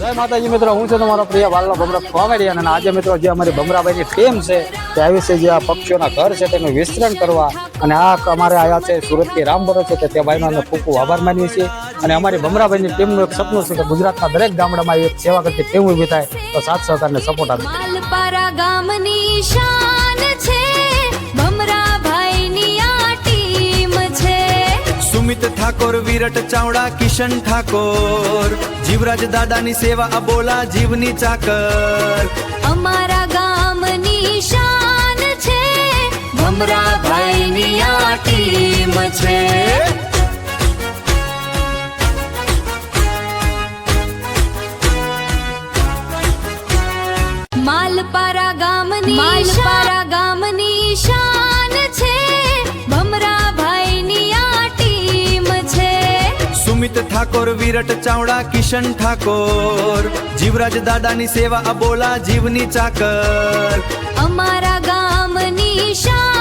જય માતાજી મિત્રો, હું છું તમારો પ્રિય વાલનો ભમરા કોમેડિયન અને આજે મિત્રો જે અમારી ભમરાભાઈની ટીમ છે તે આવી છે જે આ પક્ષીઓના ઘર છે તેનું વિસ્તરણ કરવા અને આ અમારે આવ્યા છે સુરતથી રામબરો છે તે ભાઈનો અમે ખૂબ ખૂબ આભાર માનીએ છીએ અને અમારી ભમરાભાઈની ટીમનું એક સપનું છે કે ગુજરાતના દરેક ગામડામાં એક સેવા કરતી ટીમ ઊભી થાય તો સાથ સહકારને સપોર્ટ આપે. માલપારા ગામની શાન છે ભમરાભાઈની આ ટીમ છે. સુમિત ઠાકોર, વિરટ ચાવડા, કિશન ઠાકોર, જીવરાજ દાદાની સેવા અબોલા જીવની ચાકર. અમારા ગામની શાન છે ભમરાભાઈની આ ટીમ છે. માલપારા ગામની શાન છે ભમરાભાઈની આ ટીમ છે. સુમિત ઠાકોર, વિરટ ચાવડા, કિશન ઠાકોર, જીવરાજ દાદાની સેવા અબોલા જીવની ચાકર. અમારા ગામની શાન